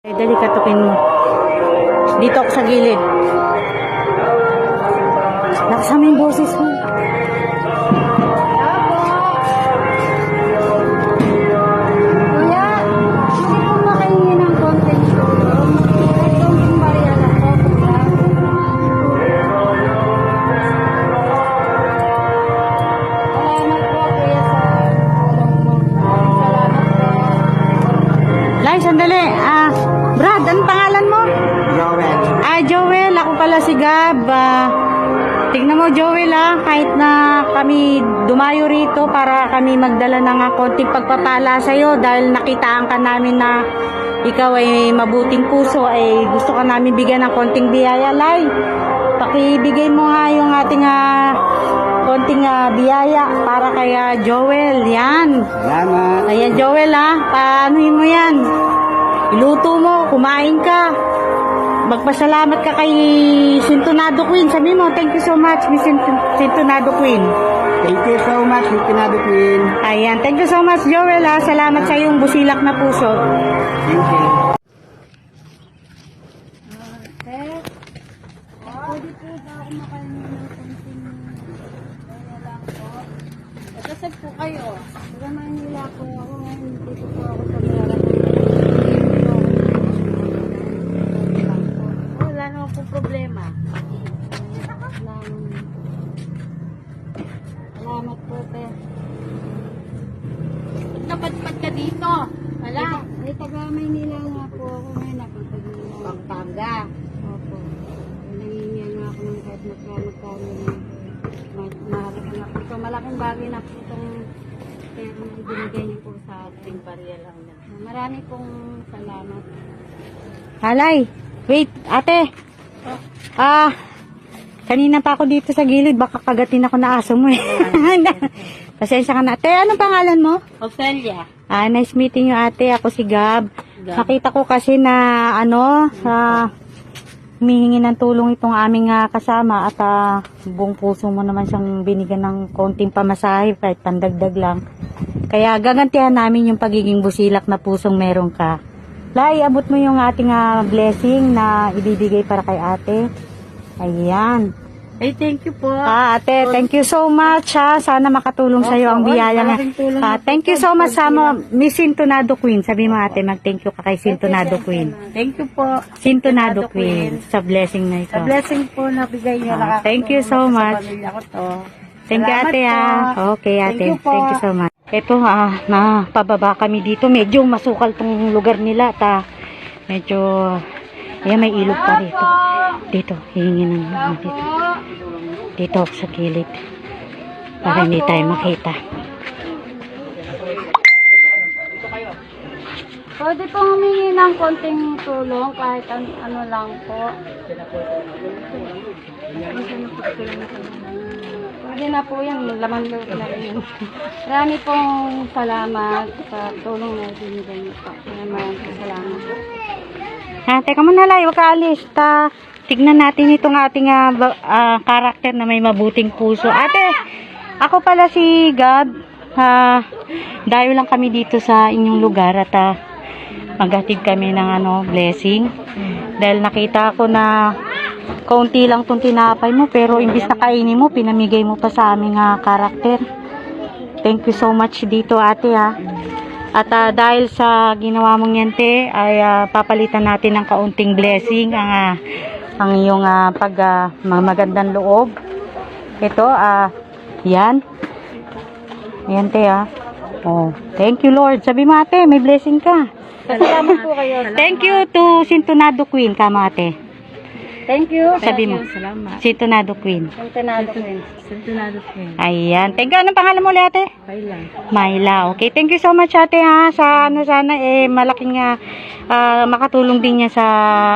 Ay, dali, katukin mo. Dito ako sa gilid. Nakasama yung boses mo. Kuya, hindi po makahingi ng content ko. Kahit konting barya lang po, kuya. Salamat po, kuya, sa tulong mo. Salamat po. Lai, sandali. Brad, anong pangalan mo? Joel. Joel. Ako pala si Gab. Tignan mo, Joel, kahit na kami dumayo rito para kami magdala ng konting pagpapala sa'yo dahil nakitaan ka namin na ikaw ay mabuting puso, ay gusto ka namin bigyan ng konting biyaya. Lai, pakibigay mo nga yung ating konting biyaya para kay Joel. Yan. Salamat. Ayan, Joel, paanuhin mo yan. Iluto mo, kumain ka. Magpasalamat ka kay Sintonado Queen. Sabi mo, thank you so much, Miss Sintonado Queen. Thank you so much, Sintonado Queen. Ayan, thank you so much, Joel, Salamat sa iyong busilak na puso. Thank you. Pwede po ba ako makahingi ng konting barya lang po? Kasag po kayo. Sa Manila po ako ngayon, dito po ako sa Manila. Wala naman po problema. Salamat po, te. Napadpad ka dito. Wala. Ay, taga Maynila nga po ako ngayon. Nakapag-Manila. Pampanga. Opo. Nangingiyan nga ako ng kahit magkano mahalaga na po. So, malaking bagay na po itong pera na ibinigay niyo po sa ating Barya lang yan. Marami pong salamat. Halay, wait, ate. Kanina pa ako dito sa gilid, baka kagatin ako na aso mo eh. Pasensya ka na. Ate, anong pangalan mo? Ophelia. Nice meeting you, ate. Ako si Gab. Nakita ko kasi na humihingi ng tulong itong aming kasama at buong puso mo naman siyang binigyan ng konting pamasahe kahit pandagdag lang. Kaya gagantihan namin yung pagiging busilak na pusong meron ka. Lai, abot mo yung ating blessing na ibibigay para kay ate. Ayan. Ay, thank you po. Ate, thank you so much Sana makatulong sa iyo ang biyaya nga. Thank you so much sa Miss Sintonado Queen. Sabi mo ate, mag-thank you ka kay Sintonado Queen. Thank you po. Sintonado Queen sa blessing na ito. Sa blessing po na bigay niyo. Thank you so much. Sa pamilya ko to. Thank you ate Okay ate, Thank you po. thank you so much. Ito pababa kami dito. Medyo masukal tong lugar nila medyo may ilog pa rito. Dito, hihingi ng dito. Dito ako sa gilid. Para hindi tayo makita. Pwede pong humingi ng konting tulong kahit ano lang po. Pwede na po yan, laman loob na rin. Marami pong salamat sa tulong na binigay niyo po. Maraming salamat. Teka muna Lai, huwag ka alis. Tignan natin itong ating karakter na may mabuting puso. Ate, ako pala si Gab. Dayo lang kami dito sa inyong lugar at maghatid kami ng blessing. Dahil nakita ko na kaunti lang itong tinapay mo, pero imbis na kainin mo, pinamigay mo pa sa aming karakter. Thank you so much dito ate At dahil sa ginawa mong yan te, ay papalitan natin ng kaunting blessing ang iyong magandang loob. Ito, yan. Yan te thank you Lord. Sabi mo ate, may blessing ka. Salamat po kayo. Thank you to Sintonado Queen, kama ate. Thank you. Sabi mo. Salamat. Sintonado Queen. Sintonado Queen. Sintonado Queen. Ayan. Thank you. Anong pangalan mo ulit ate? Kailan? Myla. Okay. Thank you so much ate sana malaking makatulong din niya sa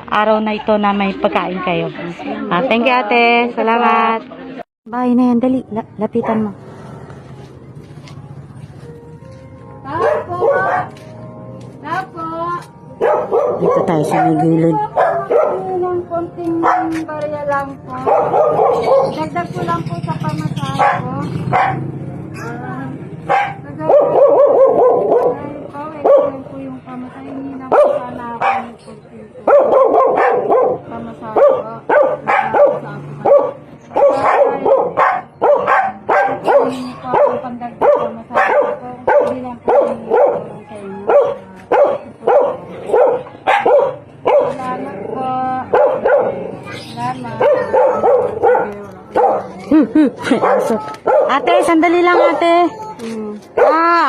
araw na ito na may pagkain kayo. Thank you ate. Salamat. Bahay na yan. Dali. Lapitan mo. Tapo. Tapo. Dito tayo sa may gilid. Ng konting barya lang po. Dagdag ko lang po sa pamasahe ko. Dagdag po yung pamasahe. Hindi na po sana ako Ate, sandali lang ate.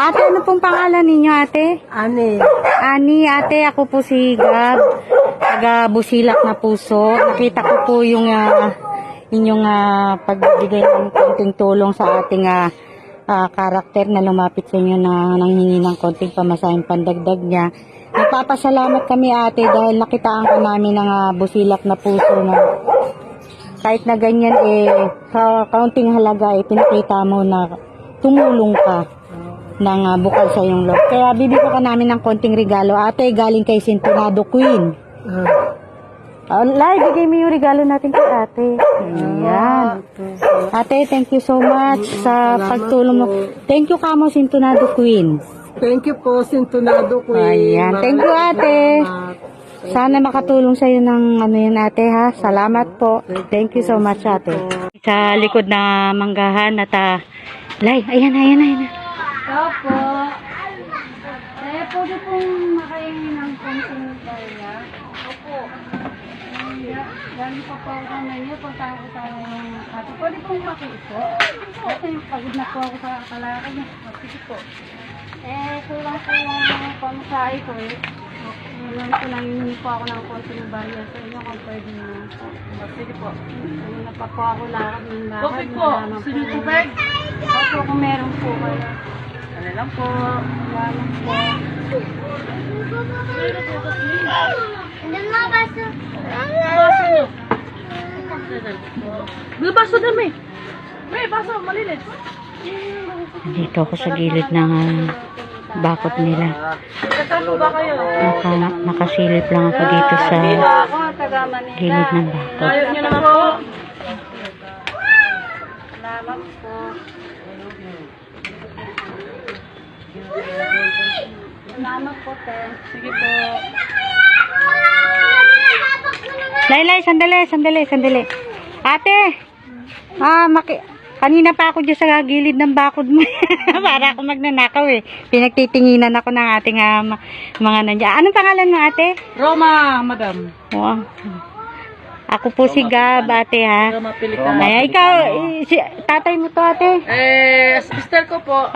Ate, ano pong pangalan ninyo ate? Ani. Ani, ate, ako po si Gab, taga Busilak na Puso. Nakita ko po yung inyong pagbibigay ng konting tulong sa ating karakter na lumapit sa inyo na nanghingi ng konting pamasahing pandagdag niya. Nagpapasalamat kami ate dahil nakitaan ko namin ng Busilak na Puso na kahit na ganyan sa kaunting halaga pinakita mo na tumulong ka ng bukal sa iyong loob. Kaya bibigyan ka namin ng konting regalo. Ate, galing kay Sintonado Queen. Lai, bigay mo yung regalo natin kay ate. Ayan. Ate, thank you so much sa pagtulong mo. Thank you kamo Sintonado Queen. Thank you po, Sintonado Queen. Ayan. Thank you ate. Sana makatulong sa iyo ng yan ate ha. Salamat po. Thank you so much ate. Sa likod na manggahan at Lai, ayan. Opo. Pwede pong makahingi ng konting barya. Opo. Galing pa po ako naman niya. Puntahan ko tayo ng ate. Pwede pong makipo. Kasi pagod na po ako sa kalakad niya. Sige po. Kulang po yung pamasahe ko Ngayon ko lang yun po ako ng konting barya sa inyo kung pwede na. Sige po. Una pa po ako lakad ng lakad. Tubig po. Sige tubig. Opo, kung meron po kayo. Ano lang po. Wala lang po. Baso nyo. May baso dami. May baso, malinis. Dito ako sa gilid ng bakod nila. Kasama ba kayo? Nakasilip lang ako dito sa Ako, taga Manila. gilid ng bakod. Ayaw nyo naman po. Salamat po. Salamat po, te. Sige po. Laylay, sandali. Ate! Kanina pa ako dyan sa gilid ng bakod mo. Para ako magnanakaw Pinagtitinginan ako ng ating mga nandiyan. Anong pangalan mo ate? Roma, madam. Wow. Ako po si Gab, ate ha. Roma Pelicano. Ay, ikaw, tatay mo to ate. Sister ko po.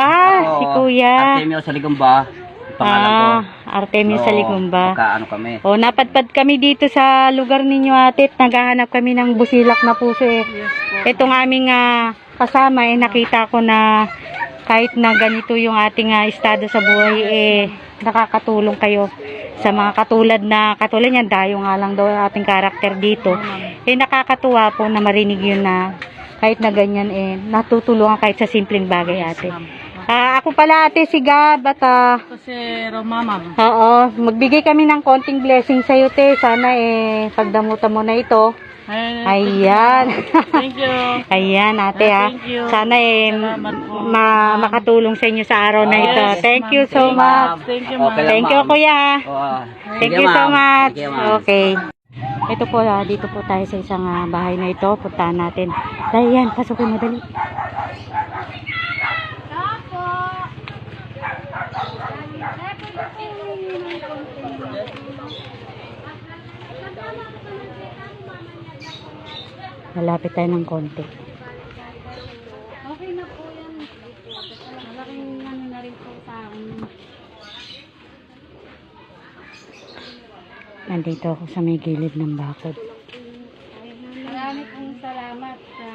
Si kuya. Artemio sa Ligumba. Pangalan ko. Artemio sa Ligumba. Magkaano kami. Napadpad kami dito sa lugar ninyo ate. Naghahanap kami ng Busilak na Puso Itong aming kasama nakita ko na kahit na ganito yung ating estado sa buhay nakakatulong kayo sa mga katulad niyan, dayo nga lang daw ating karakter dito. Nakakatuwa po na marinig yun na kahit na ganyan natutulungan kahit sa simpleng bagay ate. Ako pala ate si Gab at Kasi Roma, ma'am. magbigay kami ng konting blessing sa iyo te. Sana pagdamutan mo na ito. Ayan. Thank you. Ayan ate Thank you. Sana Salamat po. makatulong sa inyo sa araw na ito. Yes, Thank ma'am. you so much. Thank you, ma'am. Okay lang, Thank you ma'am. kuya. Thank Sige, you so ma'am. much. Sige, ma'am. Okay. Ito po, dito po tayo sa isang bahay na ito. Puntahan natin. Dahil yan, pasukin mo dali. Malapit tayo ng konti. Okay na po yan. Malaking na rin po sa akin. Nandito ako sa may gilid ng bakod. Marami pong salamat sa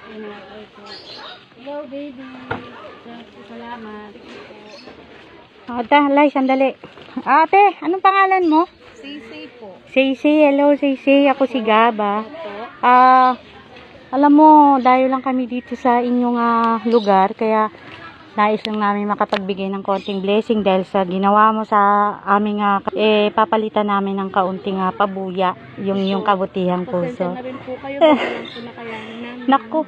pinakay ko. Hello, baby. Salamat. Lai, sandali. Ate, anong pangalan mo? Sisi po. Sisi, hello Sisi. Ako si Gaba. Alam mo, dahil lang kami dito sa inyong lugar, kaya nais lang namin makapagbigay ng konting blessing dahil sa ginawa mo sa aming papalitan namin ng kaunting pabuya, yung kabutihang puso. Na rin po kayo. Walang po nakayanin namin. Naku,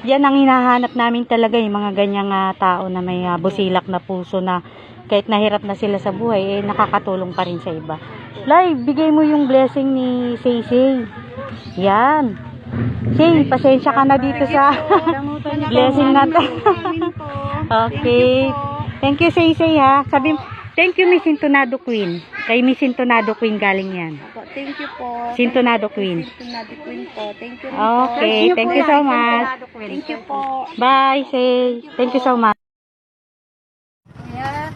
yan ang hinahanap namin talaga, yung mga ganyang tao na may busilak na puso na kahit nahirap na sila sa buhay, nakakatulong pa rin sa iba. Lai, bigay mo yung blessing ni Sisi. Yan. Sing, pasensya ka na dito sa blessing natin. Okay. Thank you, Sisi ha. Thank you, Miss Sintonado Queen. Kay Miss Sintonado Queen galing yan. Po, thank you po. Sintonado Queen. Sintonado Queen po. Thank you rin Okay, thank you so much. Thank you po. Bye, say. Thank you so much. Kaya,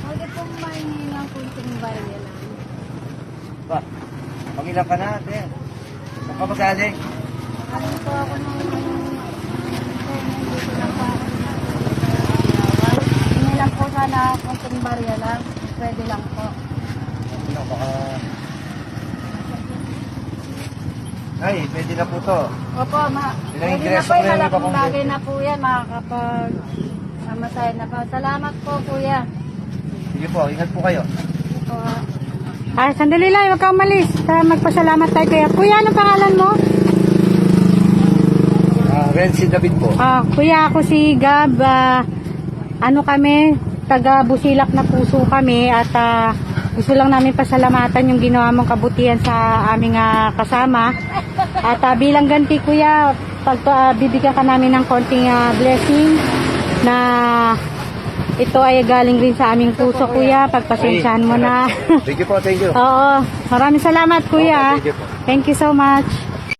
huwag pong mahingi ng kunting barya lang. Ba, pangilan ka na, ate. Saan ka magaling? Ano po ako nung nandito lang po ako. Hingi lang po sana kunting barya lang. Pwede lang po. Ano, baka... Ay, pwede na po to. Opo, Ilang pwede na ingreso po ko yung na yung malaking iba bagay na po yan. Makakapag masaya na po. Salamat po, kuya. Sige po, ingat po kayo. Ito, Ah, sandali lang, huwag ka umalis. Magpasalamat tayo kaya. Kuya, anong pangalan mo? Renzi David po. Kuya, ako si Gab. Ano kami, taga Busilak na Puso kami at gusto lang namin pasalamatan yung ginawa mong kabutihan sa aming kasama. At bilang ganti, kuya, bibigyan ka namin ng konting blessing na ito ay galing rin sa aming puso, kuya. Pagpasensyahan mo na. Thank you po, thank you. Oo, maraming salamat, kuya. Okay, thank you po. Thank you so much.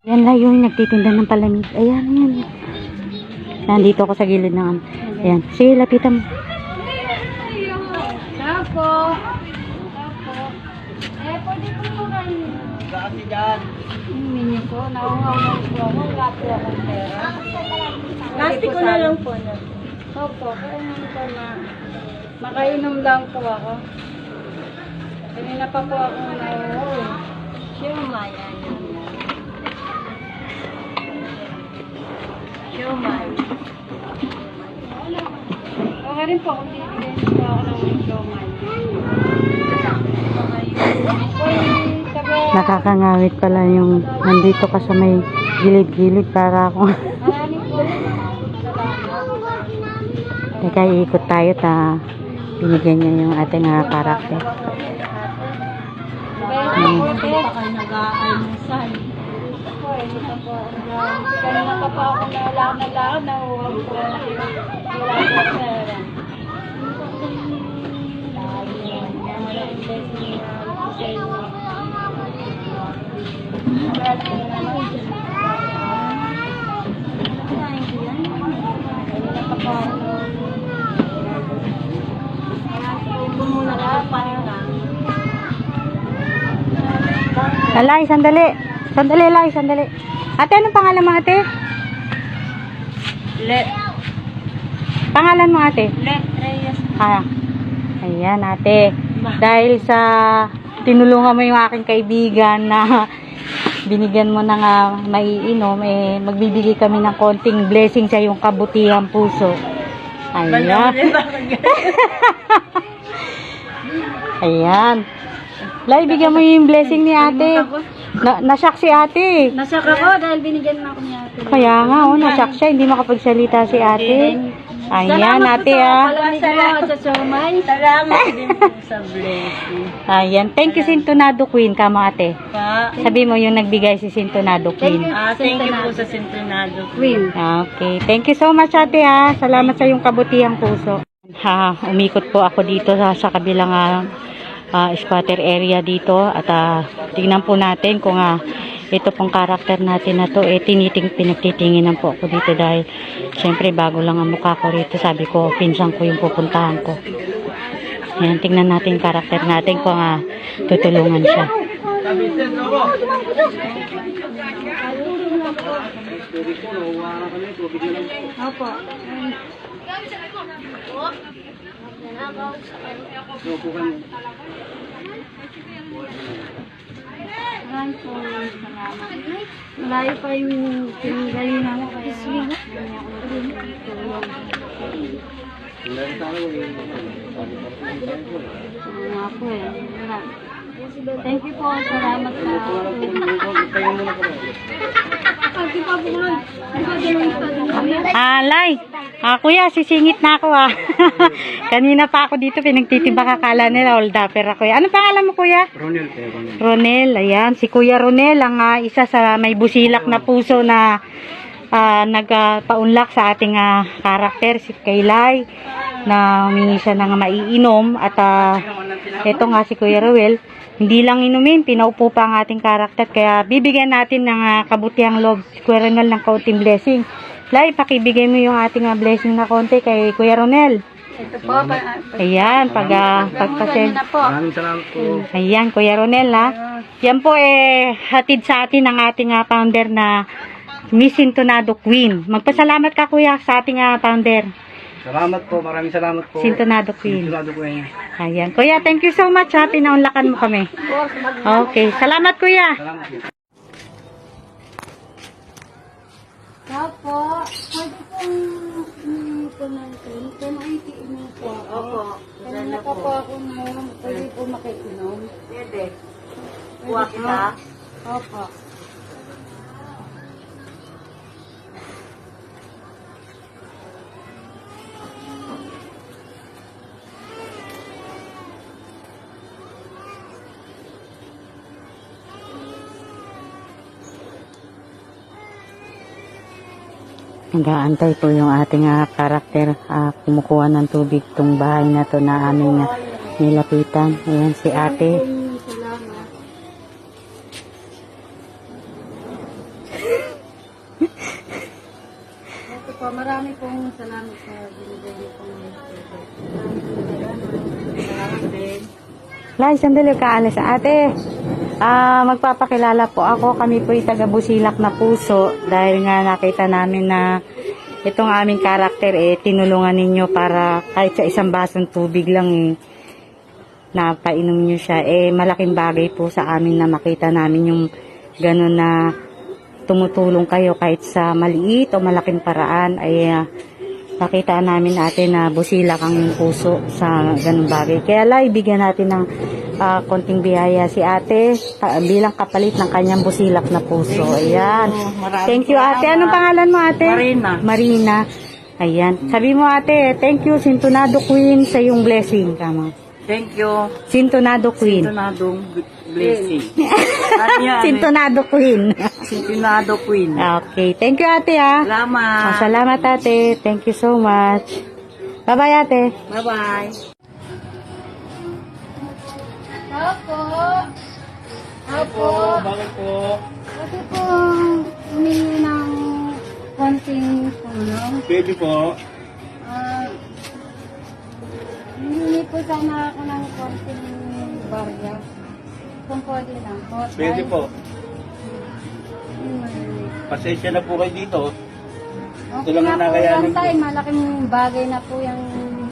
Yan lang yung nagtitinda ng palamig. Ayan, ayan. Nandito ako sa gilid ng... Ayan. Sige, lapitan mo. Opo. Pwede po kayo. Kasi dyan. Hindi niyo po. Nauhaw po ako. Wala po akong pera. Plastic ko na lang po. Opo. Kailangan po na makainom lang po ako. Kanina pa po ako nauhaw. Siumay. Siumay. Okay rin po kung bibigyan niyo po ako ng siumay. Nakakangawit pala yung nandito ka sa may gilid-gilid para ako. Maraming po salamat. Teka, iikot tayo binigyan niya yung ating karakter. Hindi pa kayo nag-aalmusal. Kanina pa po ako nalakad, nahuwag po. Wala po pera. Alay, sandali. Sandali, Lai, sandali. Ate, anong pangalan mo, ate? Pangalan mo, ate? Reyes. Ayan, ate. Dahil sa tinulungan mo yung aking kaibigan na binigyan mo ng maiinom, magbibigay kami ng konting blessing sa iyong kabutihang puso. Ayan. Ayan. Lai, bigyan mo yung blessing ni ate. Nasyak si ate. Nasyak ako dahil binigyan na ako ni ate. Kaya nga, nasyak siya. Hindi makapagsalita si ate. Ayan, ate Salamat sa siomay. Salamat din po sa blessing. Ayan. Thank you, Sintonado Queen. Kamo, ate. Pa. Sabi mo yung nagbigay si Sintonado Queen. Thank you po sa Sintonado Queen. Okay. Thank you so much, ate, ha. Salamat sa iyong kabutihang puso. Umikot po ako dito sa kabilang squatter area dito at tingnan po natin kung ito pong karakter natin na to pinagtitinginan po ako dito dahil syempre bago lang ang mukha ko rito, sabi ko pinsan ko yung pupuntahan ko. Ayan, tingnan natin yung karakter natin kung tutulungan siya. Opo. Maraming po salamat. Malayo pa yung pinagalingan ko kaya hindi ako natulong. Nga po wala. Thank you po. Salamat sa Lai, kuya, sisingit na ako Kanina pa ako dito, pinagtitiba kakala nila, hold upper ako. Anong pangalan mo, kuya? Ronel. Ronel, ayan. Si Kuya Ronel, ang isa sa may Busilak na Puso na nagpaunlak sa ating karakter, si Kaylay, na humingi siya ng maiinom. At ito nga si Kuya Ruel, hindi lang inumin, pinaupo pa ang ating karakter. Kaya bibigyan natin ng kabutihang loob si Kuya Ronel ng kaunting blessing. Lai, pakibigay mo yung ating blessing na konti kay Kuya Ronel. Ito po, Ayan, pagpasen. na po. Maraming salamat po. Ayan, Kuya Ronel Yan po hatid sa atin ng ating founder na Miss Sintonado Queen. Magpasalamat ka, Kuya, sa ating founder. Salamat po, maraming salamat po. Sintonado Queen. Sintonado po eh. Ayan. Kuya, thank you so much pinaunlakan mo kami. Okay. Salamat, Kuya. Salamat po. Opo, pwede pong kumantin. Kung makikiinom po ako. Opo. Kanina pa po ako ngayon. Pwede po makikinom. Pwede. Kuha kita? Opo. Nag-aantay po yung ating karakter. Kumukuha ng tubig tong bahay na to na aming nilapitan. Ayan si ate. Salamat. Ito po, marami pong salamat sa binigay niyo pong salamat din. Lai, sandali ka alis. Ate, magpapakilala po ako. Kami po taga Busilak na Puso. Dahil nga nakita namin na itong aming karakter tinulungan ninyo para kahit sa isang basong tubig lang napainom nyo siya. Malaking bagay po sa amin na makita namin yung gano'n na tumutulong kayo kahit sa maliit o malaking paraan nakita namin natin na busilak ang puso sa ganung bagay. Kaya Lai, bigyan natin ng konting biyaya si ate bilang kapalit ng kanyang busilak na puso. Ayan. Thank you ate. Anong pangalan mo ate? Marina. Marina. Ayan. Sabi mo ate, thank you Sintonado Queen sa iyong blessing. Tama. Thank you. Sintonado Queen. Sintonadong blessing. Ano yan? Sintonado Queen. Sintonado Queen. Okay. Thank you ate Salamat. Salamat ate. Thank you so much. Bye-bye ate. Bye-bye. Opo. Opo. Bakit po? Kasi po, humingi ng konting tulong. Pwede po. Humingi po sana ako ng konting barya. Kung pwede lang po. Pwede po. Hmm. Pasensya na po kayo dito. Okay Tulungan na na po kaya yan namin po. tayo. Malaking bagay na po yung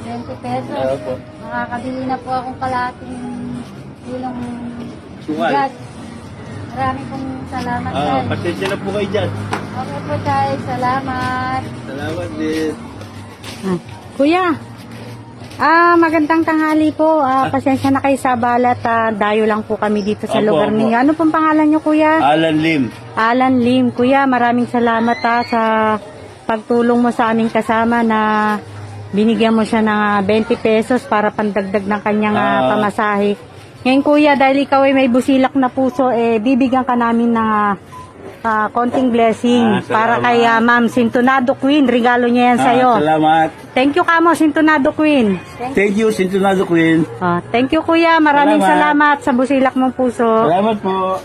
20 pesos. Oo po. Makakabili na po akong kalating kilong Sugal. bigas. Marami pong salamat tayo. Pasensya na po kayo dyan. Okay po tayo. Salamat. Salamat din. Kuya, magandang tanghali po. Pasensya na kayo sa balat. Dayo lang po kami dito sa Opo, lugar opo. ninyo. Ano pong pangalan nyo, Kuya? Alan Lim. Alan Lim. Kuya, maraming salamat sa pagtulong mo sa aming kasama na binigyan mo siya ng 20 pesos para pandagdag ng kanyang pamasahe. Ngayon, Kuya, dahil ikaw ay may busilak na puso, bibigyan ka namin ng konting blessing para salamat. kay Ma'am Sintonado Queen. Regalo niya yan sa'yo. Salamat. Thank you kamo, Sintonado Queen. Thank you, Sintonado Queen. Thank you, Kuya. Maraming salamat sa busilak mong puso. Salamat po.